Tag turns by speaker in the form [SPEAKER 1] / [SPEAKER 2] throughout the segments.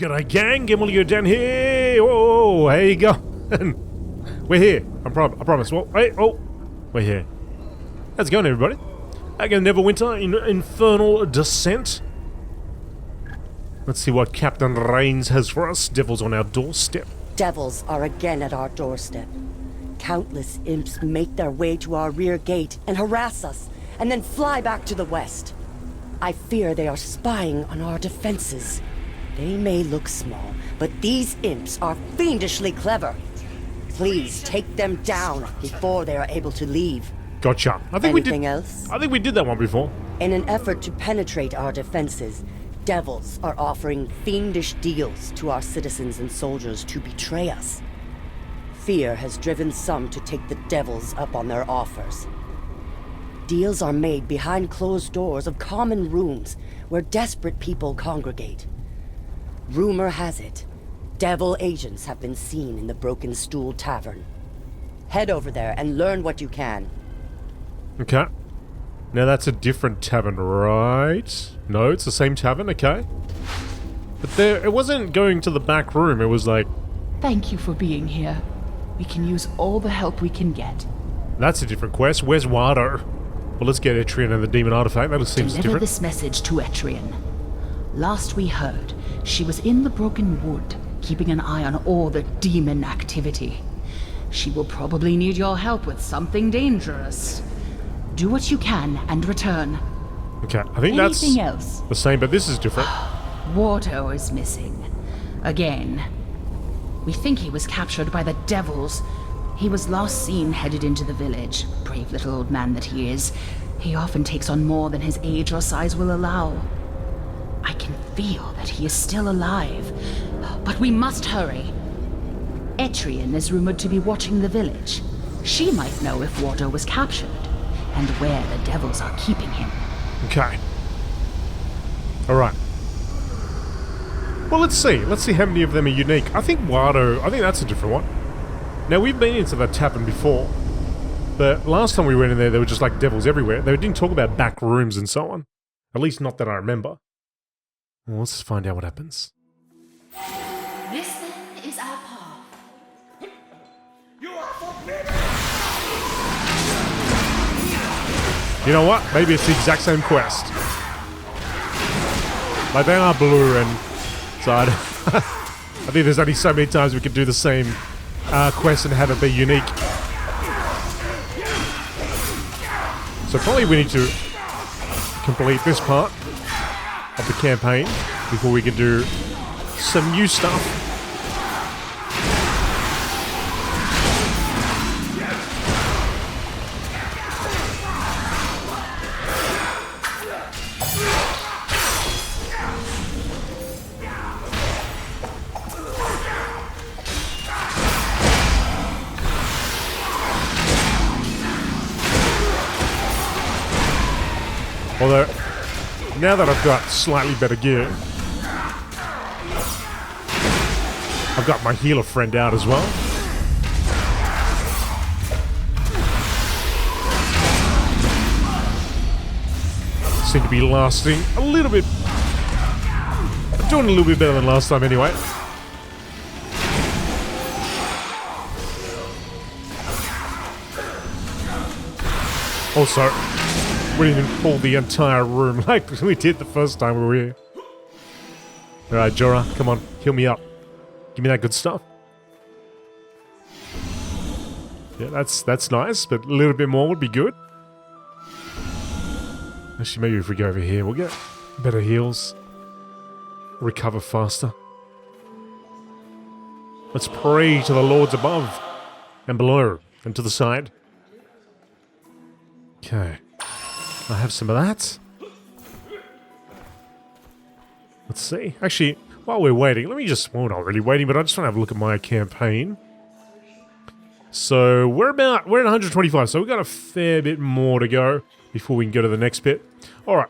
[SPEAKER 1] G'day gang, GameolioDan here. Whoa, how you going? We're here. I promise. Well, hey, we're here. How's it going, everybody? Again, Neverwinter Infernal Descent. Let's see what Captain Rains has for us. Devils on our doorstep.
[SPEAKER 2] Devils are again at our doorstep. Countless imps make their way to our rear gate and harass us, and then fly back to the west. I fear they are spying on our defenses. They may look small, but these imps are fiendishly clever. Please take them down before they are able to leave.
[SPEAKER 1] Gotcha. I think
[SPEAKER 2] Anything else?
[SPEAKER 1] I think we did that one before.
[SPEAKER 2] In an effort to penetrate our defenses, devils are offering fiendish deals to our citizens and soldiers to betray us. Fear has driven some to take the devils up on their offers. Deals are made behind closed doors of common rooms where desperate people congregate. Rumor has it, devil agents have been seen in the Broken Stool Tavern. Head over there and learn what you can.
[SPEAKER 1] Okay. Now that's a different tavern, right? No, it's the same tavern, okay. But it wasn't going to the back room, it was like...
[SPEAKER 3] Thank you for being here. We can use all the help we can get.
[SPEAKER 1] That's a different quest. Where's Wardo? Well, let's get Etrian and the demon artifact. That seems
[SPEAKER 3] Deliver
[SPEAKER 1] different.
[SPEAKER 3] this message to Etrian. Last we heard, she was in the Broken Wood, keeping an eye on all the demon activity. She will probably need your help with something dangerous. Do what you can and return.
[SPEAKER 1] Okay, I think that's
[SPEAKER 3] Anything else?
[SPEAKER 1] the same, but this is different.
[SPEAKER 3] Wardo is missing. Again. We think he was captured by the devils. He was last seen headed into the village. Brave little old man that he is. He often takes on more than his age or size will allow. I can feel that he is still alive. But we must hurry. Etrian is rumored to be watching the village. She might know if Wardo was captured, and where the devils are keeping him.
[SPEAKER 1] Okay. Alright. Well, let's see. Let's see how many of them are unique. I think Wardo, I think that's a different one. Now, we've been into that tavern before, but last time we went in there were just like devils everywhere. They didn't talk about back rooms and so on. At least not that I remember. Well, let's find out what happens.
[SPEAKER 3] This then is our path.
[SPEAKER 4] You are forbidden!
[SPEAKER 1] You know what? Maybe it's the exact same quest. Like, they are blue and... So I think there's only so many times we could do the same quest and have it be unique. So probably we need to complete this part of the campaign before we can do some new stuff. Although, now that I've got slightly better gear, I've got my healer friend out as well. Seem to be lasting a little bit... I'm doing a little bit better than last time anyway. Also, we didn't even pull the entire room like we did the first time we were here. Alright, Jorah, come on, heal me up. Give me that good stuff. Yeah, that's nice, but a little bit more would be good. Actually, maybe if we go over here, we'll get better heals. Recover faster. Let's pray to the lords above and below and to the side. Okay. I have some of that. Let's see. Actually, while we're waiting, let me just... Well, not really waiting, but I just want to have a look at my campaign. So, we're at 125, so we've got a fair bit more to go before we can go to the next bit. Alright.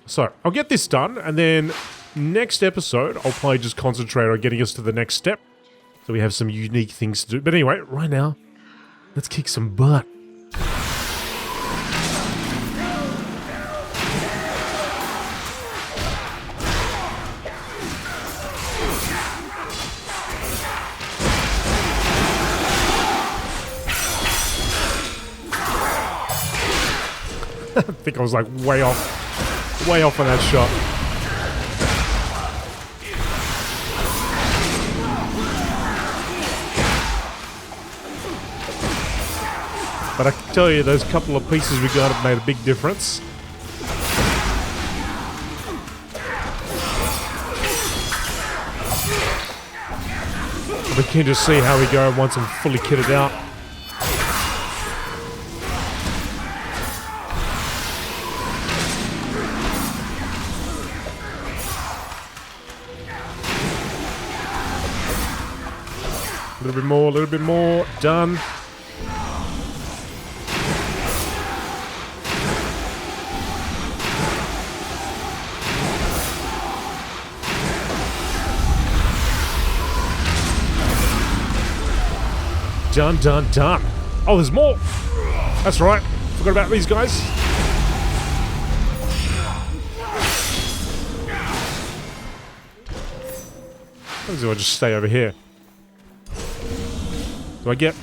[SPEAKER 1] So, I'll get this done, and then next episode, I'll probably just concentrate on getting us to the next step. So we have some unique things to do. But anyway, right now, let's kick some butt. think I was like way off on that shot. But I can tell you, those couple of pieces we got have made a big difference. We can just see how we go once I'm fully kitted out. A little bit more. Done. Done. Oh, there's more. That's right. Forgot about these guys. What do I just stay over here? Do I get...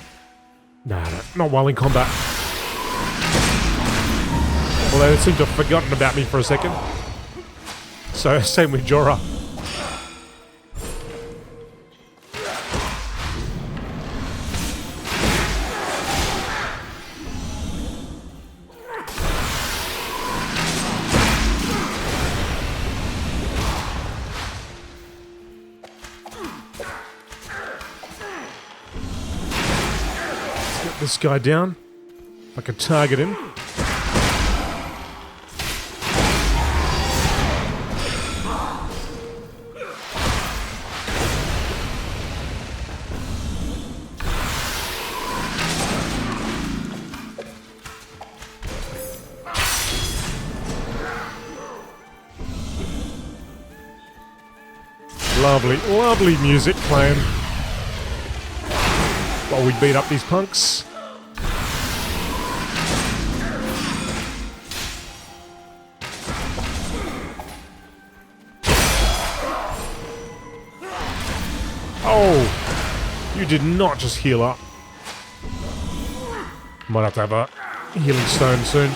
[SPEAKER 1] No, not while in combat. Although they seem to have forgotten about me for a second. So, same with Jorah. This guy down. I can target him. Lovely music playing while we beat up these punks. Oh, you did not just heal up. Might have to have a healing stone soon.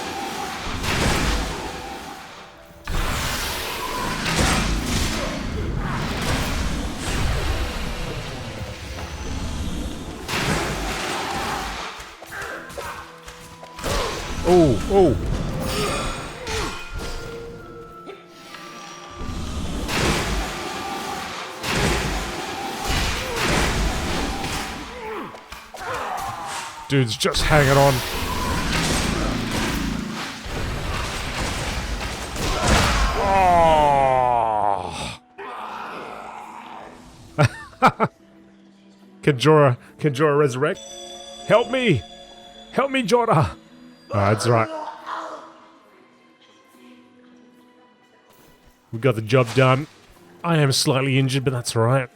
[SPEAKER 1] Oh. Dude's just hanging on. Oh. Can Jorah resurrect? Help me, Jorah. That's right. We got the job done. I am slightly injured, but that's alright.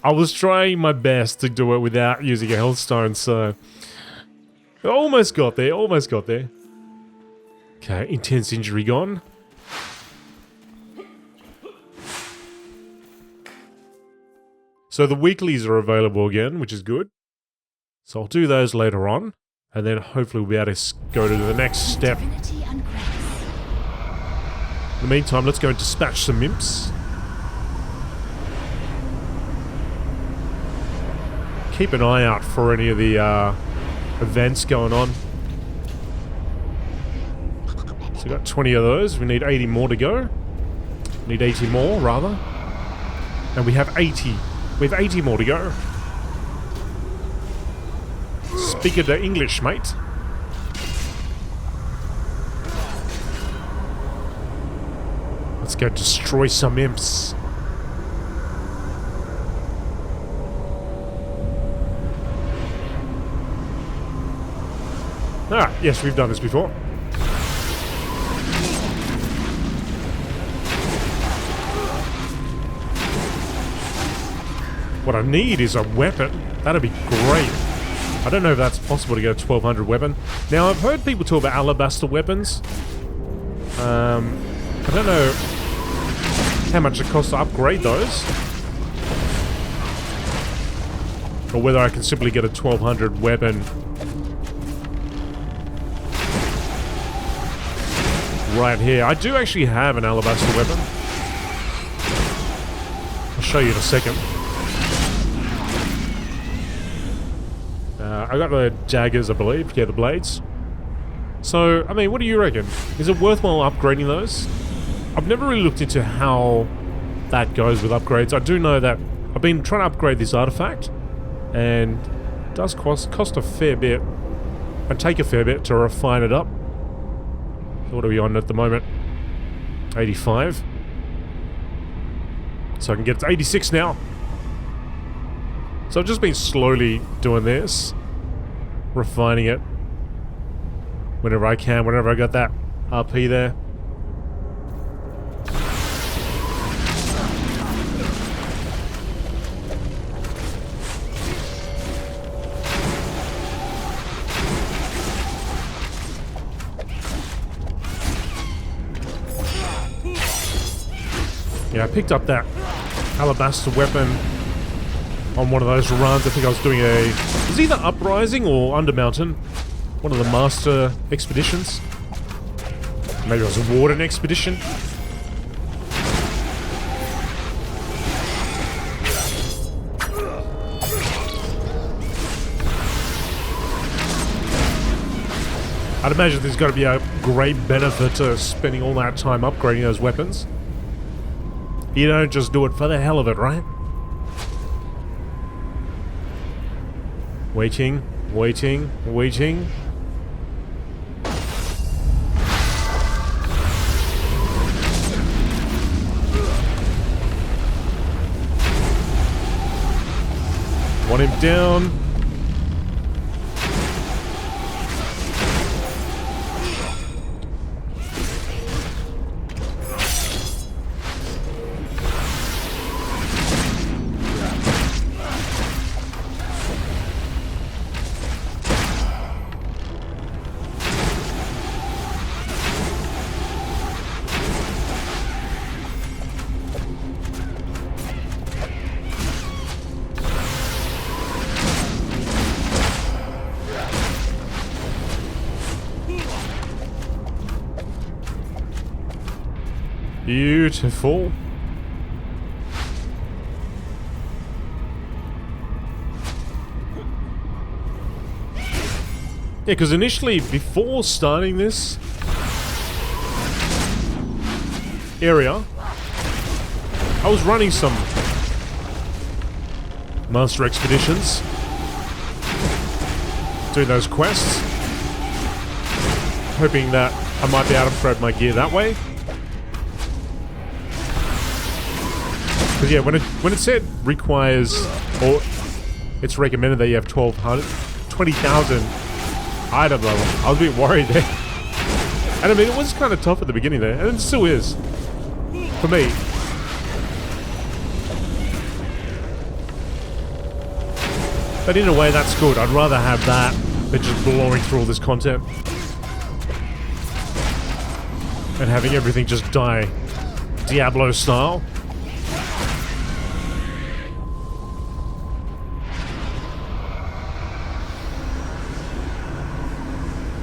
[SPEAKER 1] I was trying my best to do it without using a health stone, so... Almost got there. Okay, intense injury gone. So the weeklies are available again, which is good. So I'll do those later on. And then hopefully we'll be able to go to the next step. In the meantime, let's go and dispatch some imps. Keep an eye out for any of the events going on. So we got 20 of those. We need 80 more to go. We need 80 more, rather. And we have 80. We have 80 more to go. Speak of the English, mate. Let's go destroy some imps. Ah, yes, we've done this before. What I need is a weapon. That'd be great. I don't know if that's possible to get a 1200 weapon. Now, I've heard people talk about alabaster weapons. I don't know how much it costs to upgrade those. Or whether I can simply get a 1200 weapon right here. I do actually have an alabaster weapon. I'll show you in a second. I got the daggers, I believe. Yeah, the blades. So, I mean, what do you reckon? Is it worthwhile upgrading those? I've never really looked into how that goes with upgrades. I do know that I've been trying to upgrade this artifact, and it does cost a fair bit, and take a fair bit to refine it up. What are we on at the moment? 85. So I can get it to 86 now. So I've just been slowly doing this, refining it whenever I can, whenever I got that RP there. Yeah, I picked up that alabaster weapon on one of those runs. I think I was doing it was either Uprising or Undermountain. One of the Master Expeditions. Maybe it was a Warden Expedition. I'd imagine there's got to be a great benefit to spending all that time upgrading those weapons. You don't just do it for the hell of it, right? Waiting, waiting, waiting. Want him down. Beautiful. Yeah, because initially, before starting this area, I was running some Master Expeditions, doing those quests, hoping that I might be able to upgrade my gear that way. Because yeah, when it said requires, or it's recommended that you have 20,000 item level, I was a bit worried there. And I mean, it was kind of tough at the beginning there, and it still is. For me. But in a way, that's good. I'd rather have that than just blowing through all this content. And having everything just die Diablo style.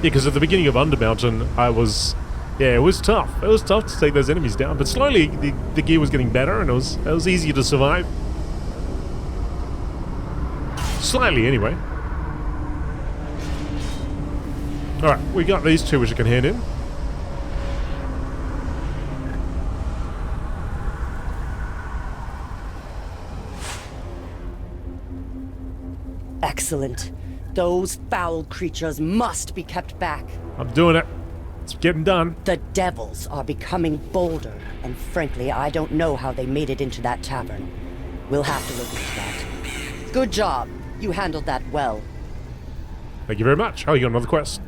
[SPEAKER 1] Yeah, because at the beginning of Undermountain, it was tough. It was tough to take those enemies down, but slowly the gear was getting better, and it was easier to survive. Slightly, anyway. All right, we got these two which I can hand in.
[SPEAKER 2] Excellent. Those foul creatures must be kept back.
[SPEAKER 1] I'm doing it. It's getting done.
[SPEAKER 2] The devils are becoming bolder, and frankly, I don't know how they made it into that tavern. We'll have to look into that. Good job. You handled that well.
[SPEAKER 1] Thank you very much. Oh, you got another quest.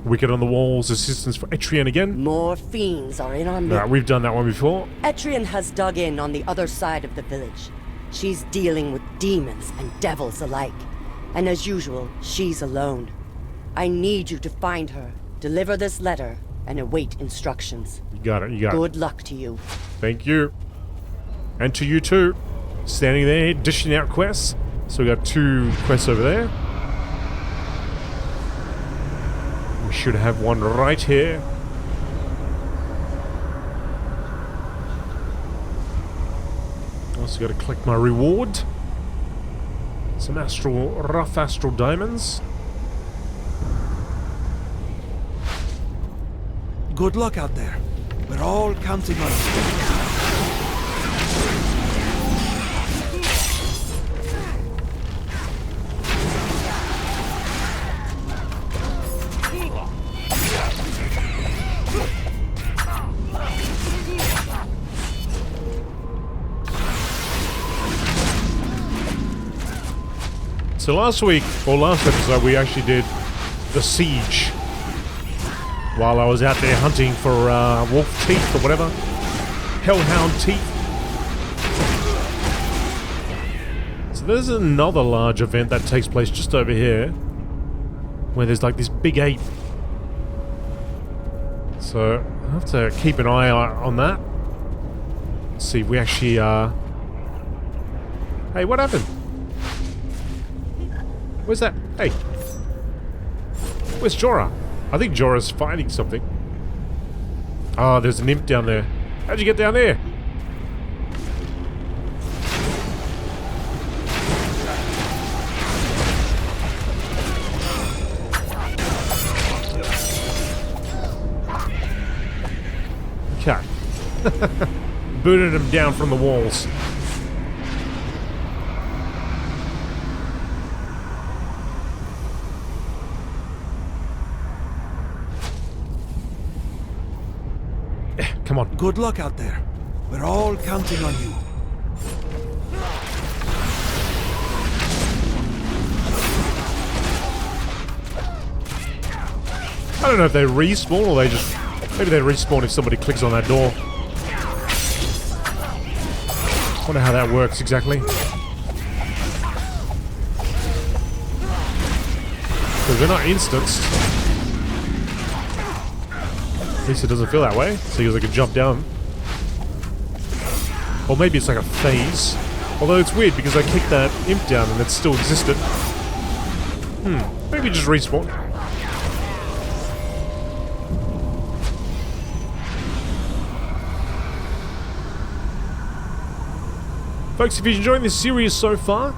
[SPEAKER 1] Wicked on the Walls, assistance for Etrian again.
[SPEAKER 2] More fiends are in our midst.
[SPEAKER 1] Alright, we've done that one before.
[SPEAKER 2] Etrian has dug in on the other side of the village. She's dealing with demons and devils alike. And as usual, she's alone. I need you to find her, deliver this letter, and await instructions.
[SPEAKER 1] You got it, you got it.
[SPEAKER 2] Good luck to you.
[SPEAKER 1] Thank you. And to you too. Standing there, dishing out quests. So we got 2 quests over there. We should have one right here. Also got to collect my reward. Some rough astral diamonds.
[SPEAKER 5] Good luck out there. We're all counting on you.
[SPEAKER 1] So last week, or last episode, we actually did the siege while I was out there hunting for wolf teeth or whatever. Hellhound teeth. So there's another large event that takes place just over here where there's like this big ape. So I have to keep an eye on that. Let's see if we actually Hey, what happened? Where's that? Hey. Where's Jorah? I think Jorah's fighting something. Oh, there's an imp down there. How'd you get down there? Okay. Booted him down from the walls. Come on.
[SPEAKER 5] Good luck out there. We're all counting on you.
[SPEAKER 1] I don't know if they respawn or they just... Maybe they respawn if somebody clicks on that door. Wonder how that works exactly. Because they're not instanced. At least it doesn't feel that way, so you can jump down. Or maybe it's like a phase. Although it's weird because I kicked that imp down and it still existed. Maybe just respawn. Folks, if you're enjoying this series so far,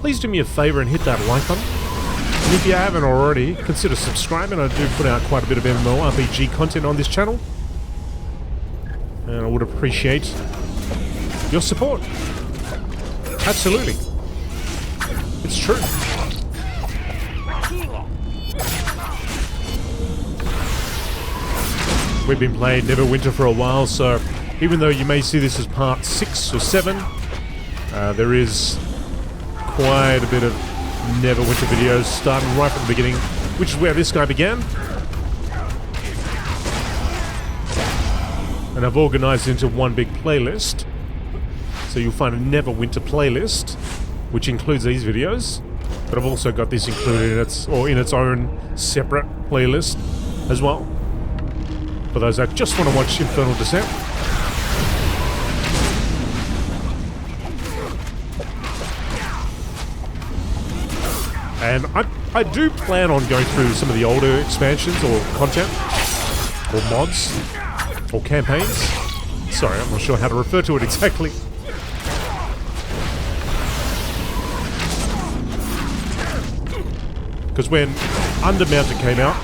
[SPEAKER 1] please do me a favor and hit that like button. And if you haven't already, consider subscribing. I do put out quite a bit of MMORPG content on this channel. And I would appreciate your support. Absolutely. It's true. We've been playing Neverwinter for a while, so even though you may see this as part 6 or 7, there is quite a bit of Neverwinter videos starting right from the beginning, which is where this guy began. And I've organized it into one big playlist. So you'll find a Neverwinter playlist, which includes these videos. But I've also got this included in its own separate playlist as well. For those that just want to watch Infernal Descent. And I do plan on going through some of the older expansions or content, or mods, or campaigns. Sorry, I'm not sure how to refer to it exactly. Because when Undermountain came out,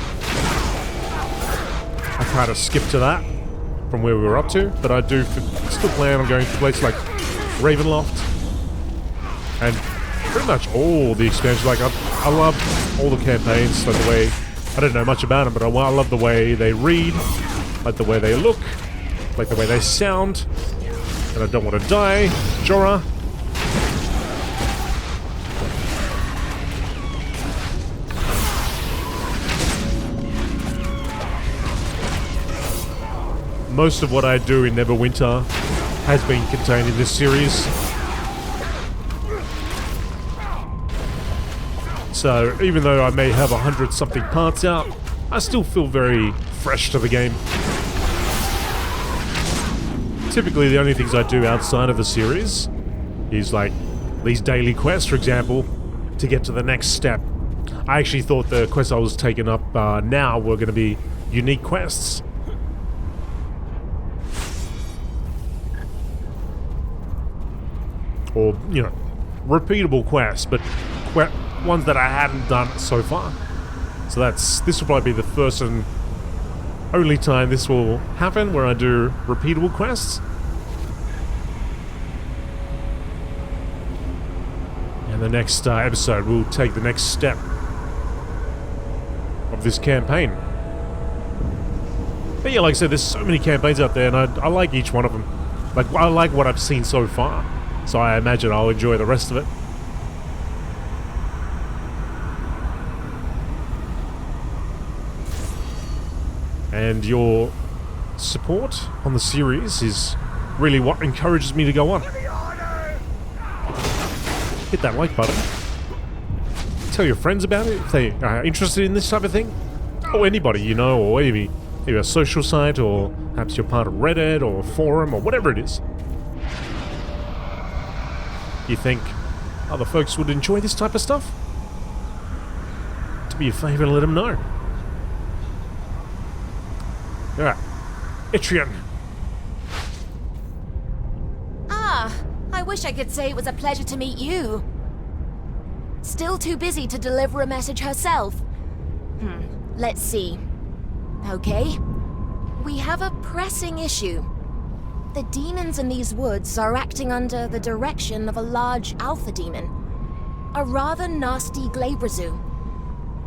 [SPEAKER 1] I kind of skipped to that from where we were up to, but I do still plan on going to places like Ravenloft and pretty much all the expansions. Like I love all the campaigns, like the way, I don't know much about them, but I love the way they read, like the way they look, like the way they sound, and I don't want to die. Jorah. Most of what I do in Neverwinter has been contained in this series. So even though I may have 100-something parts out, I still feel very fresh to the game. Typically the only things I do outside of the series is like these daily quests, for example, to get to the next step. I actually thought the quests I was taking up now were going to be unique quests. Or, you know, repeatable quests, but ones that I hadn't done so far. So this will probably be the first and only time this will happen where I do repeatable quests. And the next episode we'll take the next step of this campaign. But yeah, like I said, there's so many campaigns out there, and I like each one of them. Like, I like what I've seen so far, so I imagine I'll enjoy the rest of it. And your support on the series is really what encourages me to go on. Hit that like button. Tell your friends about it if they are interested in this type of thing. Or anybody you know, or maybe a social site, or perhaps you're part of Reddit or a forum or whatever it is. You think other folks would enjoy this type of stuff? Do me a favor and let them know. Alright, Itrian.
[SPEAKER 6] Ah, I wish I could say it was a pleasure to meet you. Still too busy to deliver a message herself? Let's see. Okay. We have a pressing issue. The demons in these woods are acting under the direction of a large alpha demon. A rather nasty Glabrazu.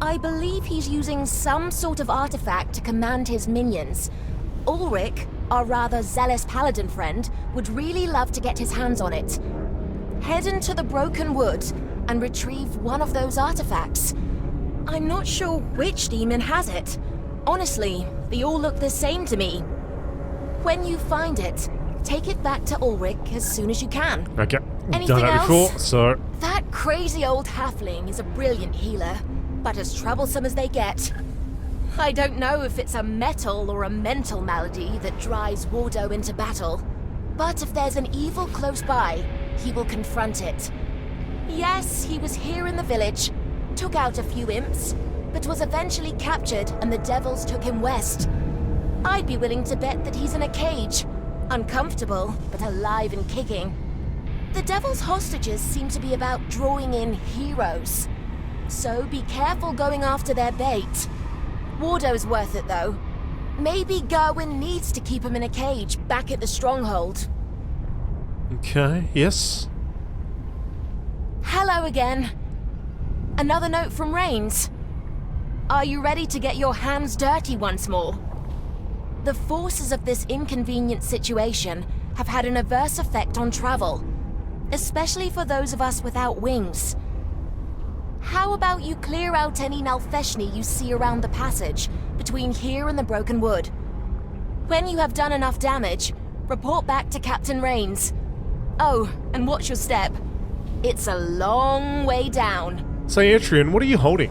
[SPEAKER 6] I believe he's using some sort of artifact to command his minions. Ulrich, our rather zealous paladin friend, would really love to get his hands on it. Head into the Broken Wood and retrieve one of those artifacts. I'm not sure which demon has it. Honestly, they all look the same to me. When you find it, take it back to Ulrich as soon as you can.
[SPEAKER 1] Okay,
[SPEAKER 6] Anything
[SPEAKER 1] done that
[SPEAKER 6] else?
[SPEAKER 1] before, so...
[SPEAKER 6] That crazy old halfling is a brilliant healer, but as troublesome as they get. I don't know if it's a metal or a mental malady that drives Wardo into battle, but if there's an evil close by, he will confront it. Yes, he was here in the village, took out a few imps, but was eventually captured and the devils took him west. I'd be willing to bet that he's in a cage, uncomfortable, but alive and kicking. The devil's hostages seem to be about drawing in heroes. So be careful going after their bait. Wardo's worth it, though. Maybe Gerwin needs to keep him in a cage back at the stronghold.
[SPEAKER 1] Okay, yes.
[SPEAKER 6] Hello again. Another note from Rains. Are you ready to get your hands dirty once more? The forces of this inconvenient situation have had an adverse effect on travel, especially for those of us without wings. How about you clear out any Nalfeshni you see around the passage between here and the Broken Wood? When you have done enough damage, report back to Captain Rains. Oh, and watch your step. It's a long way down.
[SPEAKER 1] Say, Itrian, what are you holding?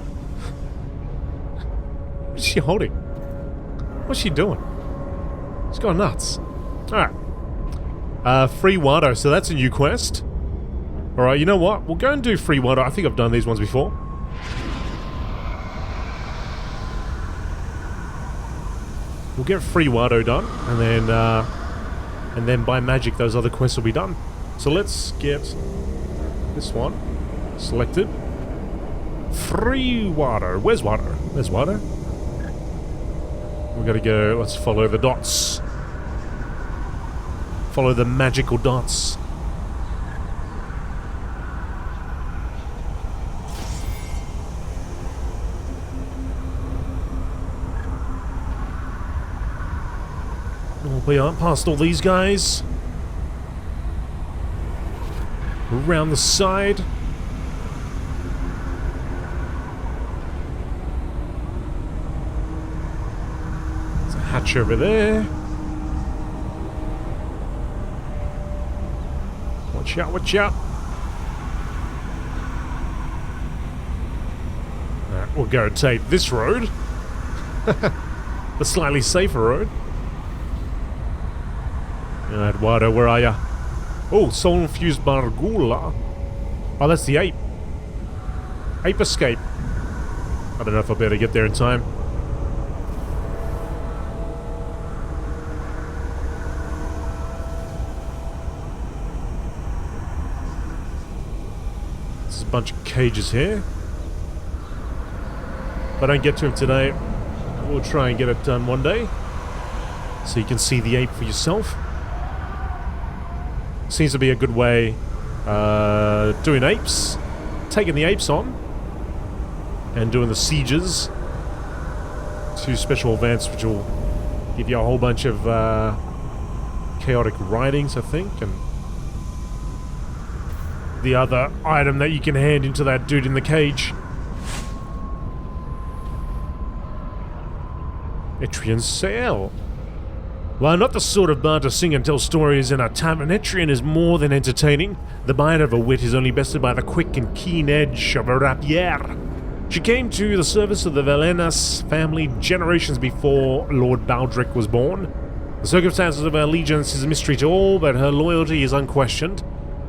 [SPEAKER 1] What is she holding? What's she doing? She's going nuts. Alright. Free Wardo, so that's a new quest. Alright, you know what? We'll go and do Free Wardo. I think I've done these ones before. We'll get Free Wardo done, and then by magic those other quests will be done. So let's get this one selected. Free Wardo. Where's Wardo? There's Wardo. We gotta go, let's follow the dots. Follow the magical dots. Oh, we aren't past all these guys. Around the side. There's a hatch over there. Watch out, watch out. Alright, we'll go take this road. The slightly safer road. Alright, Wardo, where are ya? Oh, soul-infused Bargula. Oh, that's the ape. Ape escape. I don't know if I'll be able to get there in time. There's a bunch of cages here. If I don't get to him today, we'll try and get it done one day. So you can see the ape for yourself. Seems to be a good way doing apes. Taking the apes on. And doing the sieges. 2 special events which will give you a whole bunch of chaotic ridings, I think. And the other item that you can hand into that dude in the cage. Etrian's Sale. While not the sort of bard to sing and tell stories in a tavern, Etrian is more than entertaining. The bite of a wit is only bested by the quick and keen edge of a rapier. She came to the service of the Valenas family generations before Lord Baldric was born. The circumstances of her allegiance is a mystery to all, but her loyalty is unquestioned.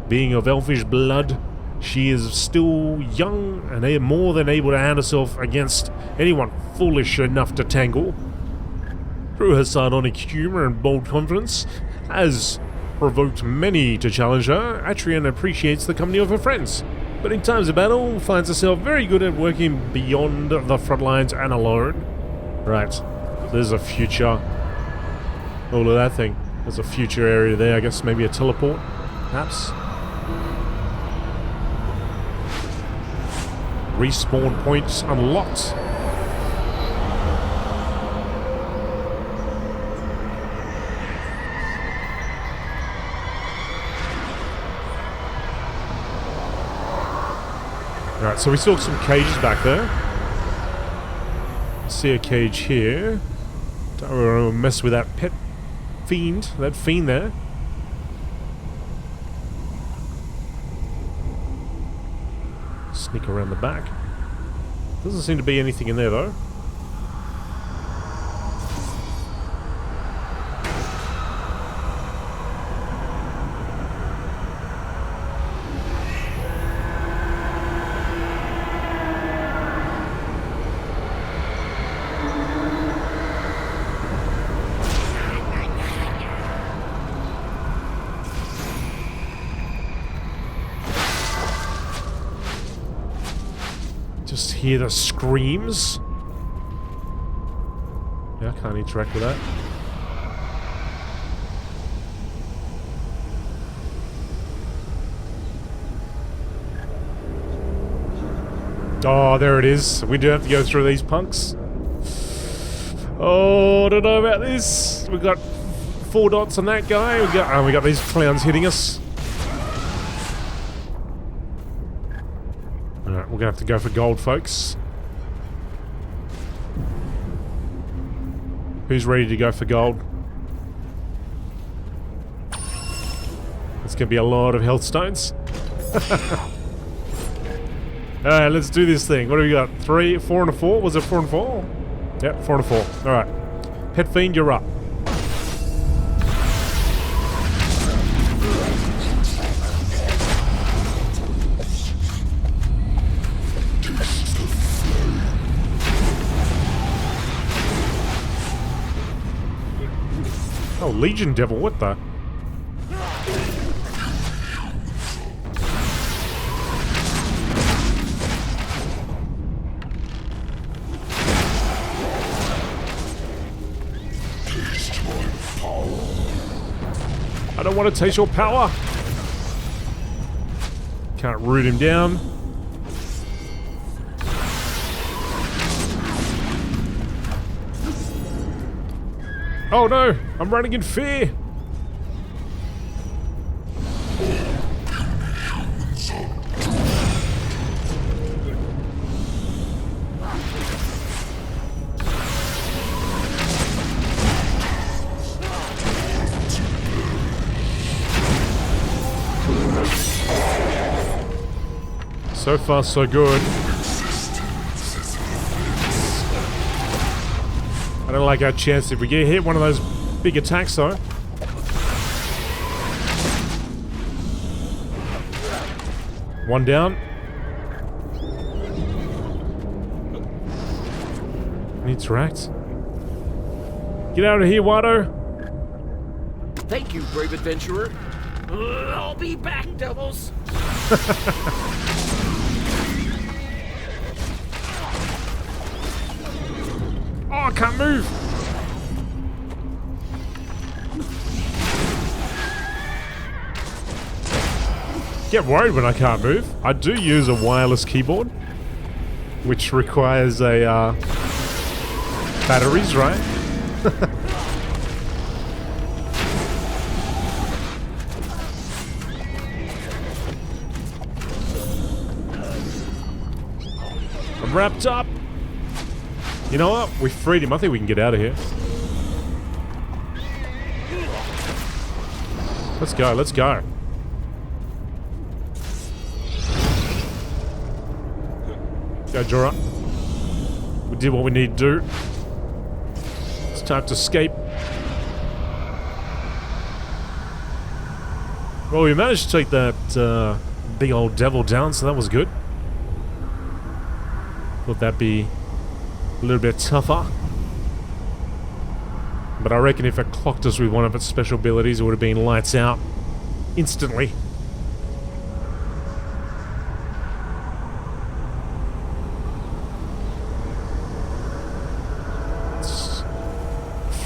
[SPEAKER 1] Being of elfish blood, she is still young and more than able to hand herself against anyone foolish enough to tangle. Through her sardonic humour and bold confidence, has provoked many to challenge her, Atrian appreciates the company of her friends, but in times of battle finds herself very good at working beyond the front lines and alone. Right, there's a future. All of that thing. There's a future area there, I guess maybe a teleport, perhaps. Respawn points unlocked. Alright, so we saw some cages back there. See a cage here. Don't want to mess with that pet fiend, that fiend there. Sneak around the back. Doesn't seem to be anything in there though. Just hear the screams. Yeah, I can't interact with that. Oh, there it is. We do have to go through these punks. Oh, I don't know about this. We've got 4 dots on that guy. We got these clowns hitting us. Alright, we're gonna have to go for gold, folks. Who's ready to go for gold? It's gonna be a lot of health stones. Alright, let's do this thing. What do we got? 3, 4 and a 4? Was it 4 and 4? Yep, 4 and a 4. Alright. Pet Fiend, you're up. Oh, Legion Devil, what the? I don't want to taste your power. Can't root him down. Oh no, I'm running in fear. So far, so good. I don't like our chance if we get hit one of those big attacks, though. One down. interact. Get out of here, Wardo!
[SPEAKER 7] Thank you, brave adventurer. I'll be back, devils.
[SPEAKER 1] Oh, I can't move! Get worried when I can't move. I do use a wireless keyboard, which requires a batteries, right? I'm wrapped up. You know what? We freed him. I think we can get out of here. Let's go, let's go. Go, Jorah. We did what we need to do. It's time to escape. Well, we managed to take that big old devil down, so that was good. Thought that'd be a little bit tougher. But I reckon if it clocked us with one of its special abilities, it would have been lights out instantly. Let's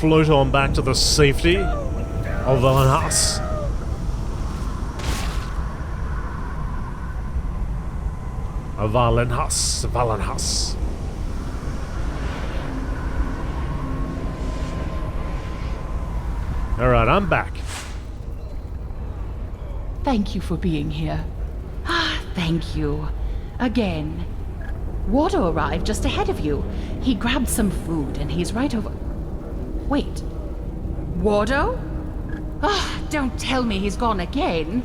[SPEAKER 1] float on back to the safety of Valenhas. Valenhas. Alright, I'm back.
[SPEAKER 3] Thank you for being here. Ah, thank you. Again. Wardo arrived just ahead of you. He grabbed some food and he's right over... Wait. Wardo? Ah, don't tell me he's gone again.